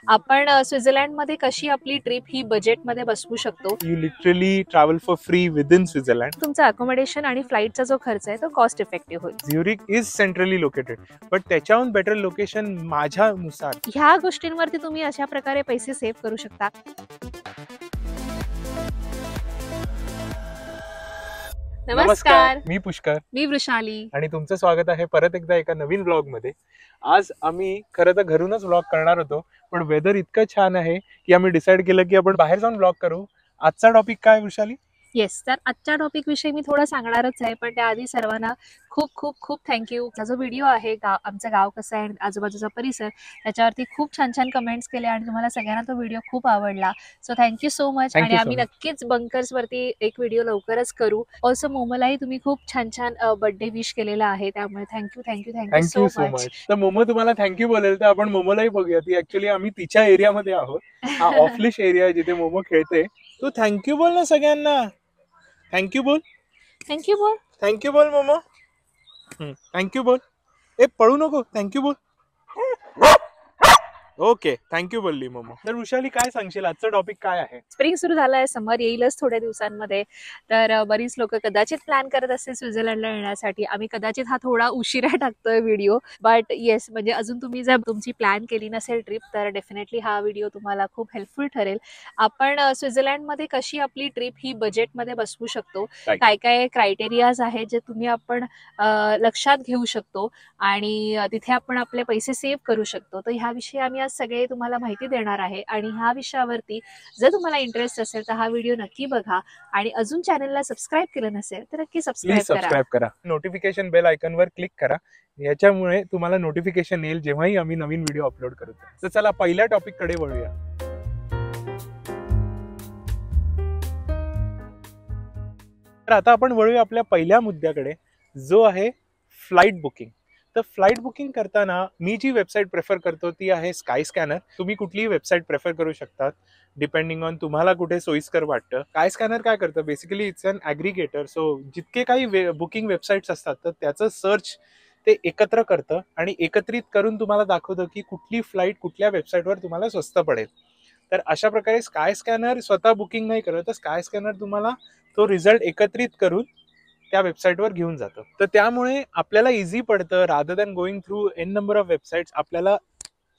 आपण स्वित्झर्लंडमध्ये कशी आपली ट्रिप ही बजेटमध्ये बसवू शकतो. You literally travel for free within Switzerland. तुमचा अकोमोडेशन आणि फ्लाईटचा जो खर्च आहे तो कॉस्ट इफेक्टिव्ह होईल. Zurich is centrally located, but त्याच्याहून बेटर लोकेशन माझ्यानुसार. ह्या गोष्टींवरती तुम्ही अशा प्रकारे पैसे सेव्ह करू शकता. नमस्कार, मी पुष्कर मी वृषाली आणि तुमचं स्वागत आहे परत एकदा एका नवीन व्लॉग मध्ये. आज आम्ही खरं तर घरूनच व्लॉग करणार होतो, पण वेदर इतकं छान आहे की आम्ही डिसाईड केलं की आपण बाहेर जाऊन व्लॉग करू. आजचा टॉपिक काय वृषाली? येस, तर आजच्या टॉपिक विषयी मी थोडं सांगणारच आहे, पण त्याआधी सर्वांना खूप खूप खूप थँक्यू. जो व्हिडिओ आहे आमचं गाव कसं आहे, आजूबाजूचा परिसर, त्याच्यावरती खूप छान छान कमेंट्स केले आणि तुम्हाला सगळ्यांना तो व्हिडिओ खूप आवडला. So thank you so much. आणि आम्ही नक्कीच बंकर्सवरती एक व्हिडिओ लवकरच करू. ऑल्सो मोमोलाही तुम्ही खूप छान छान बर्थडे विश केलेला आहे, त्यामुळे thank you thank you thank you so much. तर मोमो तुम्हाला थँक्यू बोलेल, तर आपण मोमोलाही बघूया. ती ऍक्च्युली आम्ही तिच्या एरियामध्ये आहोत. हा ऑफलिश एरिया आहे जिथे मोमो खेळते. तू थँक्यू बोल ना सगळ्यांना. थँक्यू बोल. थँक्यू बोल. थँक्यू बोल मोमो. थँक्यू बोल. ए पळू नको. थँक्यू बोल. ओके, थँक्यू बोलली मोमो. तर वृषाली, काय सांगशील, आजचा टॉपिक काय आहे? स्प्रिंग सुरू झाला आहे, समर येईलच थोड्या दिवसांमध्ये. तर बरीच लोक कदाचित प्लॅन करत असतील स्वित्झर्लंडला येण्यासाठी. आम्ही कदाचित हा थोडा उशिरा टाकतोय व्हिडिओ, बट येस, म्हणजे अजून तुम्ही जर तुमची प्लॅन केली नसेल ट्रिप, तर डेफिनेटली हा व्हिडिओ तुम्हाला खूप हेल्पफुल ठरेल. आपण स्वित्झर्लंडमध्ये कशी आपली ट्रिप ही बजेटमध्ये बसवू शकतो, काय काय क्रायटेरियाज आहेत जे तुम्ही आपण लक्षात घेऊ शकतो आणि तिथे आपण आपले पैसे सेव्ह करू शकतो. तर ह्याविषयी आम्ही आज सगळे तुम्हाला माहिती देणार आहे. आणि ह्या विषयावरती जर तुम्हाला इंटरेस्ट असेल तर हा व्हिडिओ नक्की बघा. आणि अजून चॅनलला सबस्क्राईब केलं नसेल तर नक्की सबस्क्राईब करा. नोटिफिकेशन बेल आयकॉन वर क्लिक करा. याच्यामुळे तुम्हाला नोटिफिकेशन येईल जेव्हाही आम्ही नवीन व्हिडिओ अपलोड करू. तर चला पहिल्या टॉपिक कडे वळूया. तर आता आपण वळूया आपल्या पहिल्या मुद्द्याकडे, जो आहे फ्लाईट बुकिंग. तर फ्लाईट बुकिंग करताना मी जी वेबसाईट प्रेफर करतो ती आहे स्काय स्कॅनर. तुम्ही कुठलीही वेबसाईट प्रेफर करू शकतात डिपेंडिंग ऑन तुम्हाला कुठे सोयीस्कर वाटतं. स्काय स्कॅनर काय करतं, basically it's an aggregator. So जितके काही बुकिंग वेबसाईट्स असतात तर त्याचं सर्च ते एकत्र करतं आणि एकत्रित करून तुम्हाला दाखवतं की कुठली फ्लाईट कुठल्या वेबसाईटवर तुम्हाला स्वस्त पडेल. तर अशा प्रकारे स्काय स्कॅनर स्वतः बुकिंग नाही करत, तर स्काय स्कॅनर तुम्हाला तो रिझल्ट एकत्रित करून त्या वेबसाईटवर घेऊन जातं. तर त्यामुळे आपल्याला इझी पडतं. Rather than going through an number of websites, आपल्याला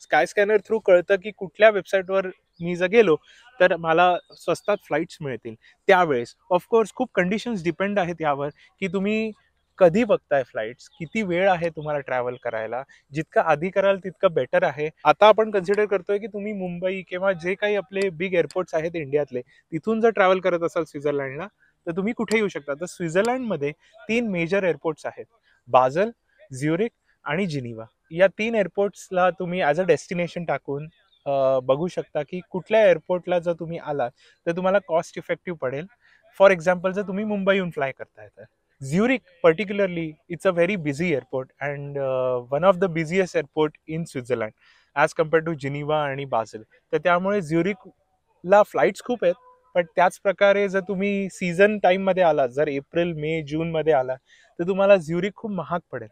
स्काय स्कॅनर थ्रू कळतं की कुठल्या वेबसाईटवर मी जर गेलो तर मला स्वस्तात फ्लाईट्स मिळतील. त्यावेळेस ऑफकोर्स खूप कंडिशन्स डिपेंड आहेत यावर, की तुम्ही कधी बघताय फ्लाईट्स, किती वेळ आहे तुम्हाला ट्रॅव्हल करायला. जितकं आधी कराल तितकं बेटर आहे. आता आपण कन्सिडर करतोय की तुम्ही मुंबई किंवा जे काही आपले बिग एअरपोर्ट्स आहेत इंडियातले, तिथून जर ट्रॅव्हल करत असाल स्वित्झर्लंडला तर तुम्ही कुठे येऊ शकता. तर स्वित्झर्लंडमध्ये 3 मेजर एअरपोर्ट्स आहेत, बाझल, झ्युरिक आणि जिनिव्हा. या 3 एअरपोर्ट्सला तुम्ही ॲज अ डेस्टिनेशन टाकून बघू शकता की कुठल्या एअरपोर्टला जर तुम्ही आलात तर तुम्हाला कॉस्ट इफेक्टिव्ह पडेल. फॉर एक्झाम्पल, जर तुम्ही मुंबईहून फ्लाय करताय तर Zurich particularly it's a very busy airport and one of the busiest airport in Switzerland as compared to Geneva आणि बाझल. तर त्यामुळे झ्युरिकला फ्लाईट्स खूप आहेत. पण त्याच प्रकारे जर तुम्ही सीझन टाईममध्ये आलात, जर एप्रिल मे जूनमध्ये आला तर तुम्हाला झ्युरिक खूप महाग पडेल.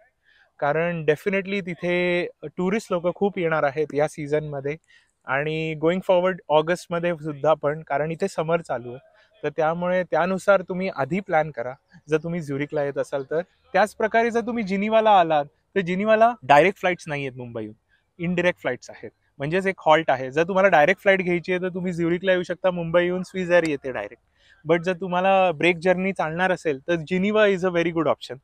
कारण डेफिनेटली तिथे टुरिस्ट लोक खूप येणार आहेत या सीझनमध्ये आणि गोइंग फॉरवर्ड ऑगस्टमध्ये सुद्धा पण, कारण इथे समर चालू आहे. तर त्यामुळे त्यानुसार तुम्ही आधी प्लॅन करा जर तुम्ही झ्युरिकला येत असाल तर. त्याच प्रकारे जर तुम्ही जिनिव्हाला आलात तर जिनिव्हाला डायरेक्ट फ्लाईट्स नाही आहेत मुंबईहून, इनडिरेक्ट फ्लाईट्स आहेत. म्हणजेच एक हॉल्ट आहे. जर तुम्हाला डायरेक्ट फ्लाईट घ्यायची आहे तर तुम्ही झ्युरिकला येऊ शकता, मुंबईहून स्विस एअर येते डायरेक्ट. बट जर तुम्हाला ब्रेक जर्नी चालणार असेल तर Geneva is a very good option.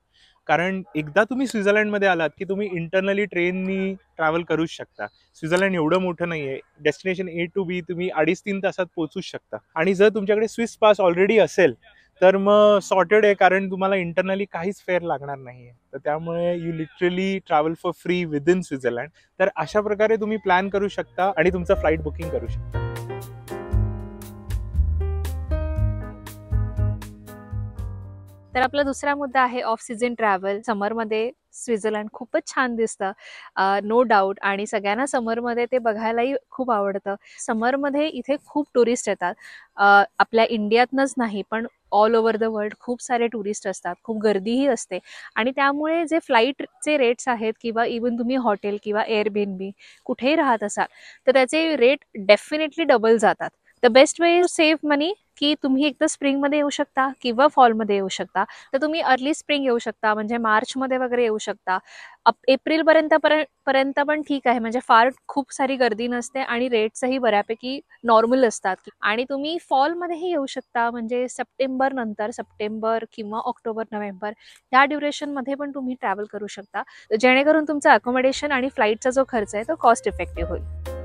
कारण एकदा तुम्ही स्वित्झर्लंडमध्ये आलात की तुम्ही इंटरनली ट्रेननी ट्रॅव्हल करूच शकता. स्वित्झर्लंड एवढं मोठं नाहीये. डेस्टिनेशन A to B तुम्ही 2.5-3 तासात पोहोचूच शकता. आणि जर तुमच्याकडे स्विस पास ऑलरेडी असेल तर मग सॉर्टेड आहे, कारण तुम्हाला इंटरनली काहीच फेअर लागणार नाहीये. तर त्यामुळे you literally travel for free within Switzerland. तर अशा प्रकारे तुम्ही प्लॅन करू शकता आणि तुमचं फ्लाईट बुकिंग करू शकता. तर आपला दुसरा मुद्दा आहे ऑफ सीझन ट्रॅव्हल. समरमध्ये स्वित्झर्लंड खूपच छान दिसतं, नो डाऊट. आणि सगळ्यांना समरमध्ये ते बघायलाही खूप आवडतं. समरमध्ये इथे खूप टुरिस्ट येतात. आपल्या इंडियातनंच नाही पण ऑल ओव्हर द वर्ल्ड खूप सारे टुरिस्ट असतात, खूप गर्दीही असते. आणि त्यामुळे जे फ्लाईटचे रेट्स आहेत किंवा इवन तुम्ही हॉटेल किंवा एअरबीएनबी कुठेही राहत असाल तर त्याचे रेट डेफिनेटली डबल जातात. The best way to save money की तुम्ही एक तर स्प्रिंगमध्ये येऊ शकता किंवा फॉलमध्ये येऊ शकता. तर तुम्ही अर्ली स्प्रिंग येऊ शकता, म्हणजे मार्चमध्ये वगैरे येऊ शकता. एप्रिलपर्यंत पर्यंत पण ठीक आहे, म्हणजे फार खूप सारी गर्दी नसते आणि रेट्सही बऱ्यापैकी नॉर्मल असतात. आणि तुम्ही फॉलमध्येही येऊ शकता, म्हणजे सप्टेंबर नंतर, सप्टेंबर किंवा ऑक्टोबर नोव्हेंबर ह्या ड्युरेशनमध्ये पण तुम्ही ट्रॅव्हल करू शकता, जेणेकरून तुमचं अकोमोडेशन आणि फ्लाईटचा जो खर्च आहे तो कॉस्ट इफेक्टिव्ह होईल.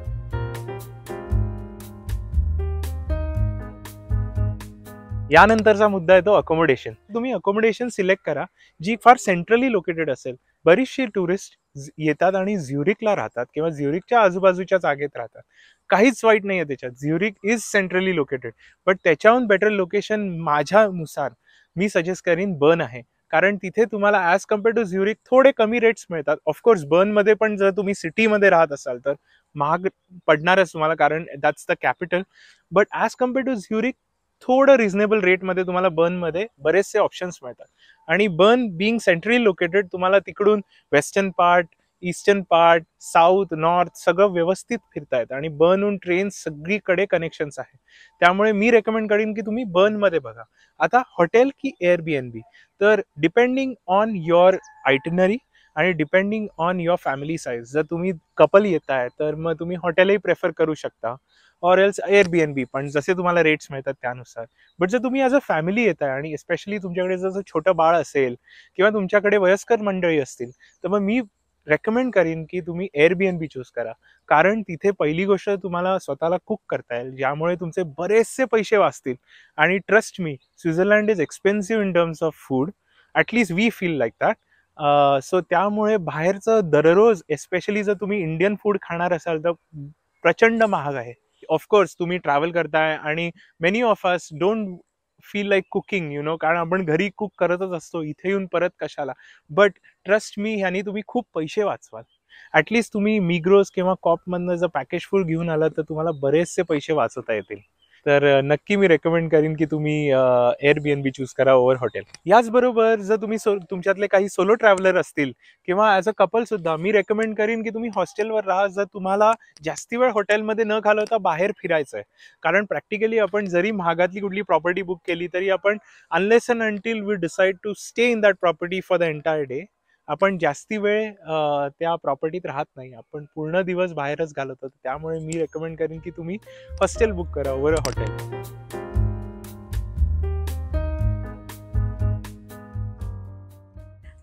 यानंतरचा मुद्दा आहे तो अकोमोडेशन. तुम्ही अकोमोडेशन सिलेक्ट करा जी फार सेंट्रली लोकेटेड असेल. बरीचशी टुरिस्ट येतात आणि झ्युरिकला राहतात किंवा झ्युरिकच्या आजूबाजूच्या जागेत राहतात. काहीच वाईट नाहीये त्याच्यात. झ्युरिक इज सेंट्रली लोकेटेड, बट त्याच्याहून बेटर लोकेशन माझ्यानुसार मी सजेस्ट करीन बर्न आहे. कारण तिथे तुम्हाला ॲज कम्पेअर टू झ्युरिक थोडे कमी रेट्स मिळतात. ऑफकोर्स बर्नमध्ये पण जर तुम्ही सिटीमध्ये राहत असाल तर महाग पडणारच तुम्हाला, कारण that's the capital. But as compare to Zurich थोडं रिझनेबल रेटमध्ये तुम्हाला बर्नमध्ये बरेचसे ऑप्शन्स मिळतात. आणि बर्न बिंग सेंट्रली लोकेटेड तुम्हाला तिकडून western part, eastern part, south, north सगळं व्यवस्थित फिरता येतं आणि बर्नहून ट्रेन सगळीकडे कनेक्शन्स आहे. त्यामुळे मी रेकमेंड करीन की तुम्ही बर्नमध्ये बघा. आता हॉटेल की एअरबीएनबी, तर डिपेंडिंग ऑन युअर आयटिनरी आणि depending on your family size, जर तुम्ही कपल येत आहे तर मग तुम्ही हॉटेलही प्रेफर करू शकता ऑर एल्स एअरबीएनबी, पण जसे तुम्हाला रेट्स मिळतात त्यानुसार. बट जर तुम्ही ॲज अ फॅमिली येत आहे आणि स्पेशली तुमच्याकडे जर छोटं बाळ असेल किंवा तुमच्याकडे वयस्कर मंडळी असतील तर मग मी रेकमेंड करीन की तुम्ही एअरबीएनबी चूज करा. कारण तिथे पहिली गोष्ट तुम्हाला स्वतःला कुक करता येईल, ज्यामुळे तुमचे बरेचसे पैसे वाचतील. आणि trust me, Switzerland is expensive in terms of food, at least we feel like that. So त्यामुळे बाहेरचं दररोज, एस्पेशली जर तुम्ही इंडियन फूड खाणार असाल तर प्रचंड महाग आहे. ऑफकोर्स तुम्ही ट्रॅव्हल करताय आणि many of us don't feel like cooking, कारण आपण घरी कुक करतच असतो, इथे येऊन परत कशाला. बट ट्रस्ट मी, ह्यानी तुम्ही खूप पैसे वाचवाल. ॲटलीस्ट तुम्ही मिग्रोज किंवा कॉपमधनं जर पॅकेज फूड घेऊन आलात तर तुम्हाला बरेचसे पैसे वाचवता येतील. तर नक्की मी रेकमेंड करीन की तुम्ही एअरबीएनबी चूज करा ओव्हर हॉटेल. याचबरोबर जर तुम्ही तुमच्यातले काही सोलो ट्रॅव्हलर असतील किंवा ॲज अ कपल सुद्धा, मी रेकमेंड करीन की तुम्ही हॉस्टेलवर राहा जर तुम्हाला जास्ती वेळ हॉटेलमध्ये न घालवता बाहेर फिरायचं आहे. कारण प्रॅक्टिकली आपण जरी महागातली कुठली प्रॉपर्टी बुक केली तरी आपण unless and until we decide to stay in that property for the entire day, आपण जास्ती वेळ त्या प्रॉपर्टीत राहत नाही, आपण पूर्ण दिवस बाहेरच घालवतो. त्यामुळे मी रेकमेंड करीन की तुम्ही हॉस्टेल बुक करा ओव्हर अ हॉटेल.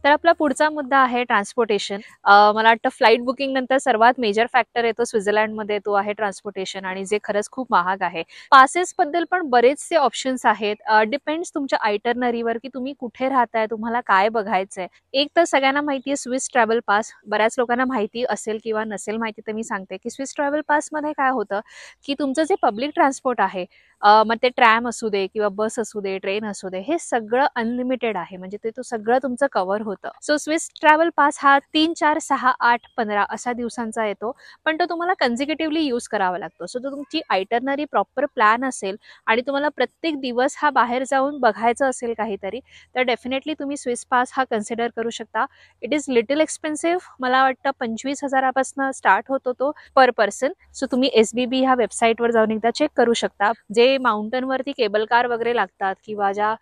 तर आपला पुढचा मुद्दा आहे ट्रान्सपोर्टेशन. मला वाटतं फ्लाईट बुकिंग नंतर सर्वात मेजर फॅक्टर येतो स्वित्झर्लंडमध्ये, तो आहे ट्रान्सपोर्टेशन, आणि जे खरंच खूप महाग आहे. पासेस बद्दल पण बरेचसे ऑप्शन्स आहेत. डिपेंड्स तुमच्या आयटरनरीवर की तुम्ही कुठे राहताय, तुम्हाला काय बघायचंय. एक तर सगळ्यांना माहिती आहे स्विस ट्रॅव्हल पास, बऱ्याच लोकांना माहिती असेल किंवा नसेल माहिती, तर मी सांगते की स्विस ट्रॅव्हल पासमध्ये काय होतं की तुमचं जे पब्लिक ट्रान्सपोर्ट आहे, मग ते ट्रॅम असू दे किंवा बस असू दे, ट्रेन असू दे, हे सगळं अनलिमिटेड आहे, म्हणजे ते तो सगळं तुमचं कव्हर होतं. सो स्विस ट्रॅव्हल पास हा 3, 4, 6, 8, 15 असा दिवसांचा येतो, पण तो तुम्हाला कन्झिक्युटिव्हली यूज करावा लागतो. सो तो तुमची आयटरनरी प्रॉपर प्लॅन असेल आणि तुम्हाला प्रत्येक दिवस हा बाहेर जाऊन बघायचं असेल काहीतरी, तर डेफिनेटली तुम्ही स्विस पास हा कन्सिडर करू शकता. इट इज लिटल एक्सपेन्सिव्ह, मला वाटतं 25,000 स्टार्ट होतो तो पर पर्सन. सो तुम्ही SBB ह्या वेबसाईटवर जाऊन एकदा चेक करू शकता. जे माउंटनवरती केबल कार वगैरे लागतात किंवा ज्या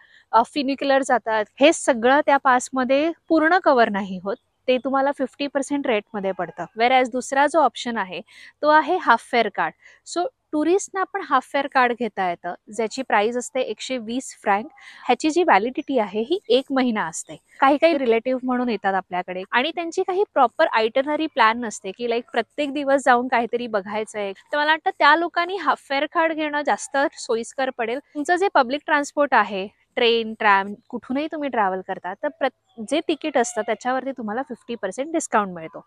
फिनिक्युलर जातात, हे सगळं त्या पासमध्ये पूर्ण कव्हर नाही होत, ते तुम्हाला 50% रेटमध्ये पडतं. वेअरएज दुसरा जो ऑप्शन आहे तो आहे हाफ फेअर कार्ड. सो टुरिस्टना पण हाफ फेअर कार्ड घेता येतं, ज्याची प्राइस असते 120 फ्रँक. ह्याची जी व्हॅलिडिटी आहे ही 1 महिना असते. काही काही रिलेटिव्ह म्हणून येतात आपल्याकडे आणि त्यांची काही प्रॉपर आयटनरी प्लॅन नसते की लाईक प्रत्येक दिवस जाऊन काहीतरी बघायचंय, तर मला वाटतं त्या लोकांनी हाफ फेअर कार्ड घेणं जास्त सोयीस्कर पडेल. तुमचं जे पब्लिक ट्रान्सपोर्ट आहे, ट्रेन, ट्रॅम, कुठूनही तुम्ही ट्रॅव्हल करता, तर जे तिकीट असतं त्याच्यावरती तुम्हाला 50% डिस्काउंट मिळतो.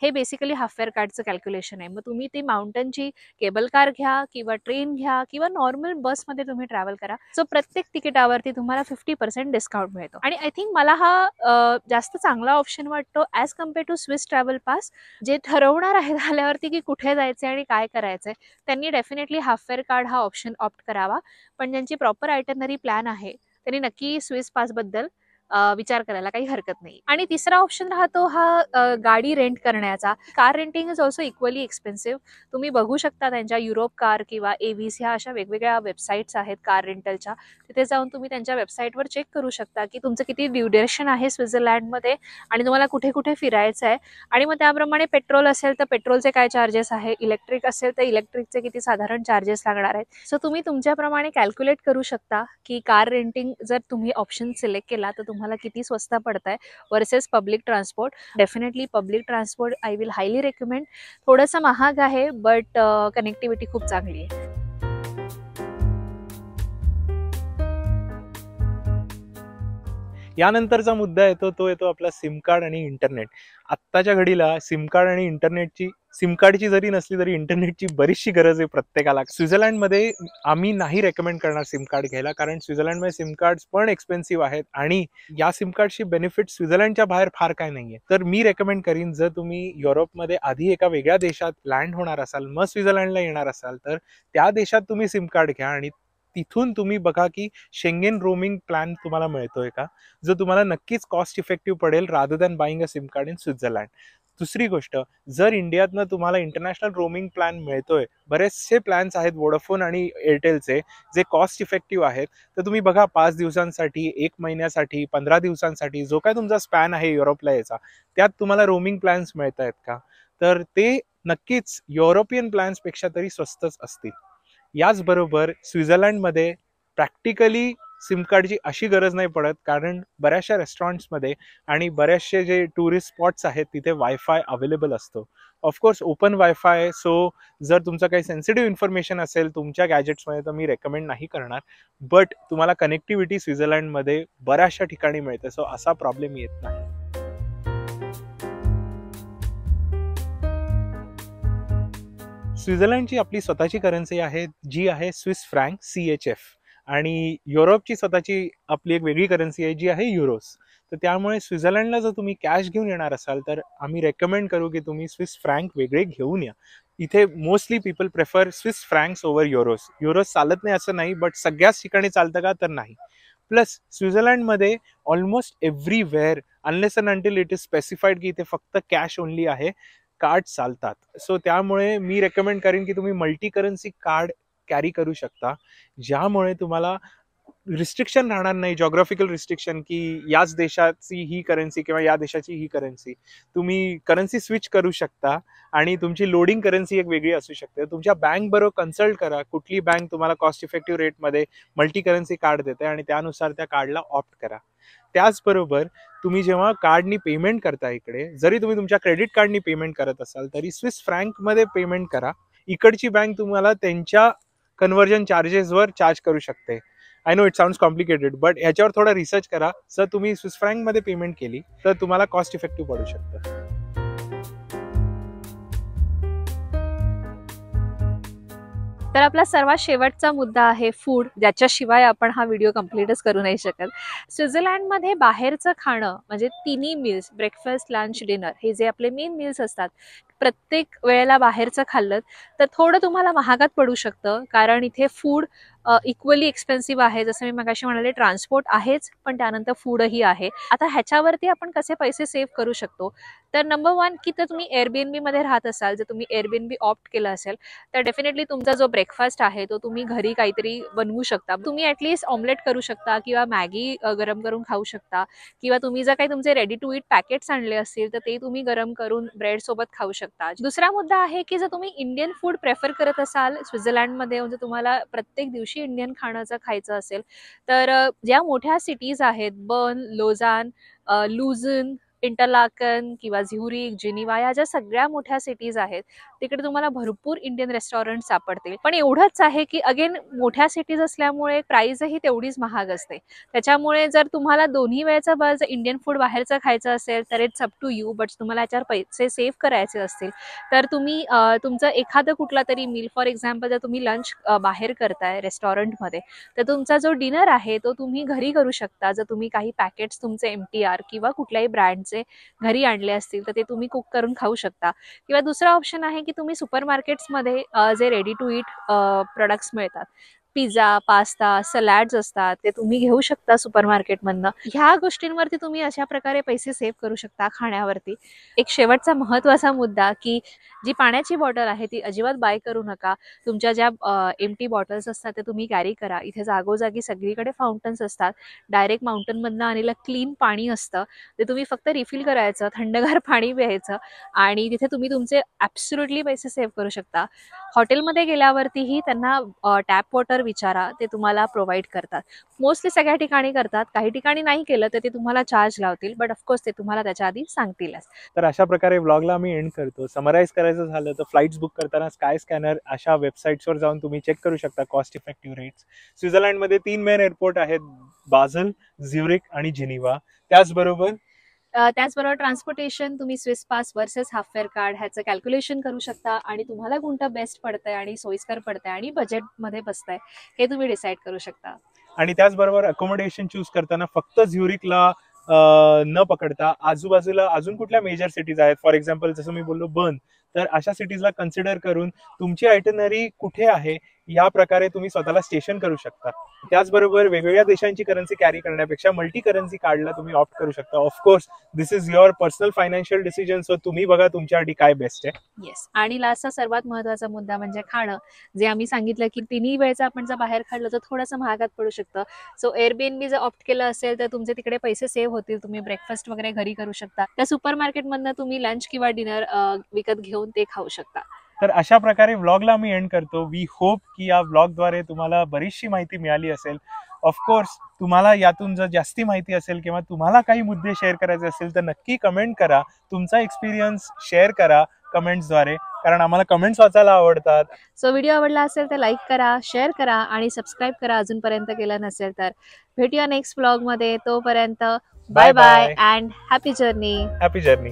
हे बेसिकली हाफ फेअर कार्डचं कॅल्क्युलेशन आहे. मग तुम्ही ती माउंटनची केबल कार घ्या किंवा ट्रेन घ्या किंवा नॉर्मल बसमध्ये तुम्ही ट्रॅव्हल करा, सो प्रत्येक तिकिटावरती तुम्हाला 50% डिस्काउंट मिळतो. आणि आय थिंक मला हा जास्त चांगला ऑप्शन वाटतो as compare to Swiss travel pass. जे ठरवणार आहेत आल्यावरती की कुठे जायचं आणि काय करायचंय, त्यांनी डेफिनेटली हाफ फेअर कार्ड हा ऑप्शन ऑप्ट करावा. पण ज्यांची प्रॉपर आयटनरी प्लॅन आहे त्यांनी नक्की स्विस पासबद्दल विचार करायला काही हरकत नाही. आणि तिसरा ऑप्शन राहतो हा गाडी रेंट करण्याचा. Car renting is also equally expensive. तुम्ही बघू शकता त्यांच्या युरोप कार किंवा एव्हीस ह्या अशा वेगवेगळ्या वेबसाईट्स आहेत कार रेंटलच्या. तिथे जाऊन तुम्ही त्यांच्या वेबसाईटवर चेक करू शकता की तुमचं किती ड्युरेशन आहे स्वित्झर्लंडमध्ये आणि तुम्हाला कुठे कुठे फिरायचं आहे. आणि मग त्याप्रमाणे पेट्रोल असेल तर पेट्रोलचे काय चार्जेस आहे, इलेक्ट्रिक असेल तर इलेक्ट्रिकचे किती साधारण चार्जेस लागणार आहेत. सो तुम्ही तुमच्याप्रमाणे कॅल्क्युलेट करू शकता की कार रेंटिंग जर तुम्ही ऑप्शन सिलेक्ट केला तर तुम्हाला किती स्वस्त पडतंय versus public transport. Definitely public transport I will highly recommend. थोडंसं महाग आहे बट कनेक्टिव्हिटी खूप चांगली आहे. यानंतरचा मुद्दा येतो तो येतो आपला सिम कार्ड आणि इंटरनेट. आत्ताच्या घडीला सिम कार्ड आणि सिम कार्डची जरी नसली तरी इंटरनेटची बरीचशी गरज आहे प्रत्येकाला. स्वित्झर्लंडमध्ये आम्ही नाही रेकमेंड करणार सिम कार्ड घ्यायला, कारण स्वित्झर्लंडमध्ये सिम कार्ड पण एक्सपेन्सिव्ह आहेत आणि या सिम कार्डची बेनिफिट स्वित्झर्लंडच्या बाहेर फार काय नाहीये. तर मी रेकमेंड करीन, जर तुम्ही युरोपमध्ये आधी एका वेगळ्या देशात लँड होणार असाल मग स्वित्झर्लंडला येणार असाल तर त्या देशात तुम्ही सिम कार्ड घ्या आणि तिथून तुम्ही बघा की शेंगेन रोमिंग प्लॅन तुम्हाला मिळतोय का, जो तुम्हाला नक्कीच कॉस्ट इफेक्टिव्ह पडेल rather than buying a SIM card in Switzerland. दुसरी गोष्ट, जर इंडियातनं तुम्हाला इंटरनॅशनल रोमिंग प्लॅन मिळतोय, बरेचसे प्लॅन्स आहेत वोडाफोन आणि एअरटेलचे जे कॉस्ट इफेक्टिव्ह आहेत, तर तुम्ही बघा 5 दिवसांसाठी, 1 महिन्यासाठी, 15 दिवसांसाठी जो काय तुमचा स्पॅन आहे युरोपला याचा, त्यात तुम्हाला रोमिंग प्लॅन्स मिळत आहेत का, तर ते नक्कीच युरोपियन प्लॅन्सपेक्षा तरी स्वस्तच असतील. याचबरोबर स्वित्झर्लंडमध्ये प्रॅक्टिकली सिम कार्डची अशी गरज नाही पडत, कारण बऱ्याचशा रेस्टॉरंट्समध्ये आणि बरेचसे जे टुरिस्ट स्पॉट्स आहेत तिथे वायफाय अवेलेबल असतो. ऑफकोर्स ओपन वायफाय, सो जर तुमचं काही सेन्सिटिव्ह इन्फॉर्मेशन असेल तुमच्या गॅजेट्समध्ये तर मी रेकमेंड नाही करणार, बट तुम्हाला कनेक्टिव्हिटी स्वित्झर्लंडमध्ये बऱ्याचशा ठिकाणी मिळते, सो असा प्रॉब्लेम येत नाही. स्वित्झर्लंडची आपली स्वतःची करन्सी आहे जी आहे स्विस फ्रँक CHF, आणि युरोपची स्वतःची आपली एक वेगळी करन्सी आहे जी आहे युरोस. तर त्यामुळे स्वित्झर्लंडला जर तुम्ही कॅश घेऊन येणार असाल तर आम्ही रेकमेंड करू की तुम्ही स्विस फ्रँक वेगळे घेऊन या. इथे mostly people prefer Swiss francs over euros. Euros चालत नाही असं नाही, बट सगळ्याच ठिकाणी चालतं का, तर नाही. प्लस स्वित्झर्लंडमध्ये almost everywhere unless and until it is specified की इथे फक्त कॅश ओनली आहे, कार्ड चालतात. सो त्यामुळे मी रेकमेंड करेन की तुम्ही मल्टी करन्सी कार्ड कॅरी करू शकता, ज्यामुळे तुम्हाला रिस्ट्रिक्शन राहणार नाही, जॉग्राफिकल रिस्ट्रिक्शन की याच देशाची ही करन्सी किंवा या देशाची ही करन्सी. तुम्ही करन्सी स्विच करू शकता आणि तुमची लोडिंग करन्सी एक वेगळी असू शकते. तुमच्या बँक बरोबर कन्सल्ट करा कुठली बँक तुम्हाला कॉस्ट इफेक्टिव्ह रेटमध्ये मल्टी करन्सी कार्ड देते आणि त्यानुसार त्या कार्डला ऑप्ट करा. त्याचबरोबर तुम्ही जेव्हा कार्डनी पेमेंट करता इकडे, जरी तुम्ही तुमच्या क्रेडिट कार्डनी पेमेंट करत असाल तरी स्विस फ्रँकमध्ये पेमेंट करा. इकडची बँक तुम्हाला त्यांच्या कन्व्हर्जन चार्जेसवर चार्ज करू शकते. I know it sounds complicated, but याच्यावर थोडा रिसर्च करा. जर तुम्ही स्विस फ्रँकमध्ये पेमेंट केली तर तुम्हाला कॉस्ट इफेक्टिव्ह पडू शकतं. तर आपला सर्वात शेवटचा मुद्दा आहे फूड, ज्याच्याशिवाय आपण हा व्हिडिओ कम्प्लीटच करू नाही शकत. स्वित्झर्लंडमध्ये बाहेरचं खाणं म्हणजे तिन्ही मील्स, ब्रेकफास्ट, लंच, डिनर, हे जे आपले मेन मील्स असतात, प्रत्येक वेळेला बाहेरचं खाल्लं तर थोडं तुम्हाला महागात पडू शकतं, कारण इथे फूड इक्वली एक्सपेन्सिव्ह आहे. जसं मी मगाशी म्हणाले, ट्रान्सपोर्ट आहेच पण त्यानंतर फूडही आहे. आता ह्याच्यावरती आपण कसे पैसे सेव्ह करू शकतो, तर नंबर 1 की तर तुम्ही एअरबीएनबी मध्ये राहत असाल, जर तुम्ही एअरबीएनबी ऑप्ट केलं असेल तर डेफिनेटली तुमचा जो ब्रेकफास्ट आहे तो तुम्ही घरी काहीतरी बनवू शकता. तुम्ही ॲटलिस्ट ऑमलेट करू शकता किंवा मॅगी गरम करून खाऊ शकता, किंवा तुम्ही जर काही तुमचे रेडी टू ईट पॅकेट्स आणले असतील तर ते तुम्ही गरम करून ब्रेड सोबत खाऊ शकता. दुसरा मुद्दा आहे की जर तुम्ही इंडियन फूड प्रेफर करत असाल स्वित्झर्लंडमध्ये, म्हणजे तुम्हाला प्रत्येक दिवशी इंडियन खाणं जर खायचं असेल तर ज्या मोठ्या सिटीज आहेत, बर्न, लोझान, लुझन, इंटरलाकन किंवा झ्युरिक, जिनिव्हा या ज्या सगळ्या मोठ्या सिटीज आहेत तिकडे तुम्हाला भरपूर इंडियन रेस्टॉरंट सापडतील. पण एवढंच आहे की अगेन मोठ्या सिटीज असल्यामुळे प्राइसही तेवढीच महाग असते. त्याच्यामुळे जर तुम्हाला दोन्ही वेळेचं जर इंडियन फूड बाहेरचं खायचं असेल तर it's up to you. But तुम्हाला याच्यावर पैसे सेव्ह करायचे असतील तर तुम्ही तुमचं एखादं कुठला तरी मील, फॉर एक्झाम्पल जर तुम्ही लंच बाहेर करताय रेस्टॉरंटमध्ये तर तुमचा जो डिनर आहे तो तुम्ही घरी करू शकता. जर तुम्ही काही पॅकेट्स तुमचे MTR किंवा कुठल्याही ब्रँडचे घरी आणले असतील तर ते तुम्ही कुक करून खाऊ शकता. किंवा दुसरा ऑप्शन आहे की तुम्ही सुपर मार्केट्समध्ये जे रेडी टू ईट प्रोडक्ट्स मिळतात, पिझ्झा, पास्ता, सलॅड्स असतात, ते तुम्ही घेऊ शकता सुपर मार्केटमधनं. ह्या गोष्टींवरती तुम्ही अशा प्रकारे पैसे सेव्ह करू शकता खाण्यावरती. एक शेवटचा महत्त्वाचा मुद्दा की जी पाण्याची बॉटल आहे ती अजिबात बाय करू नका. तुमच्या ज्या एम्प्टी बॉटल्स असतात ते तुम्ही कॅरी करा. इथे जागोजागी सगळीकडे फाउंटन्स असतात. डायरेक्ट माउंटनमधनं आलेलं क्लीन पाणी असतं, ते तुम्ही फक्त रिफिल करायचं, थंडगार पाणी प्यायचं आणि तिथे तुम्ही तुमचे ॲब्सोल्युटली पैसे सेव्ह करू शकता. हॉटेलमध्ये गेल्यावरतीही त्यांना टॅप वॉटर विचारा, ते तुम्हाला प्रोव्हाइड करतात. मोस्टली सगळ्या ठिकाणी करतात, काही ठिकाणी नाही केलं तर ते तुम्हाला चार्ज लावतील, बट ऑफकोर्स ते तुम्हाला त्याच्या आधी सांगतीलच. तर अशा प्रकारे व्लॉगला आम्ही एंड करतो. समराईज करायचं झालं तर फ्लाइट्स बुक करताना स्काय स्कॅनर अशा वेबसाईट्सवर जाऊन तुम्ही चेक करू शकता कॉस्ट इफेक्टिव्ह रेट्स. स्वित्झर्लंडमध्ये 3 मेन एअरपोर्ट आहेत, बाझल, झ्युरिक आणि जिनिव्हा. त्याचबरोबर ट्रान्सपोर्टेशन तुम्ही Swiss pass versus half fair card ह्याचं कॅल्क्युलेशन करू शकता आणि तुम्हाला कोणतं बेस्ट पडतंय आणि सोयीस्कर पडतंय आणि बजेटमध्ये बसतंय हे तुम्ही डिसाईड करू शकता. आणि त्याचबरोबर अकोमोडेशन चूज करताना फक्त झ्युरिकला न पकडता आजूबाजूला अजून कुठल्या मेजर सिटीज आहेत, फॉर एक्झाम्पल जसं मी बोललो बर्न, तर अशा सिटीजला कन्सिडर करून तुमची आयटनरी कुठे आहे या प्रकारे तुम्ही स्वतःला स्टेशन करू शकता. त्याचबरोबर वेगवेगळ्या देशांची करन्सी कॅरी करण्यापेक्षा मल्टी करन्सी कार्डला तुम्ही ऑप्ट करू शकता. Of course this is your personal financial decision, so तुम्ही बघा तुमच्यासाठी काय बेस्ट आहे. येस. आणि लास्टचा सर्वात महत्त्वाचा मुद्दा म्हणजे खाणं. जे आम्ही सांगितलं की तिन्ही वेळेचं आपण जर बाहेर खाल्लं तर थोडंसं महागात पडू शकतं. सो एअरबीएनबी जर ऑप्ट केलं असेल तर तुमचे तिकडे पैसे सेव्ह होतील. तुम्ही ब्रेकफास्ट वगैरे घरी करू शकता. त्या सुपर मार्केटमधनं तुम्ही लंच किंवा डिनर विकत घेऊन ते खाऊ शकता. तर अशा प्रकारे व्लॉगला मी एंड करतो. वी होप की या व्लॉगद्वारे तुम्हाला बरीचशी माहिती मिळाली असेल. ऑफकोर्स तुम्हाला यातून जर जास्ती माहिती असेल किंवा तुम्हाला काही मुद्दे शेअर करायचे असेल तर नक्की कमेंट करा. तुमचा एक्सपिरियन्स शेअर करा कमेंट्सद्वारे, कारण आम्हाला कमेंट्स वाचायला आवडतात. सो व्हिडिओ आवडला असेल तर लाईक करा, शेअर करा आणि सबस्क्राईब करा अजूनपर्यंत केलं नसेल तर. भेटूया नेक्स्ट व्लॉगमध्ये. तोपर्यंत bye bye and happy journey. Happy journey.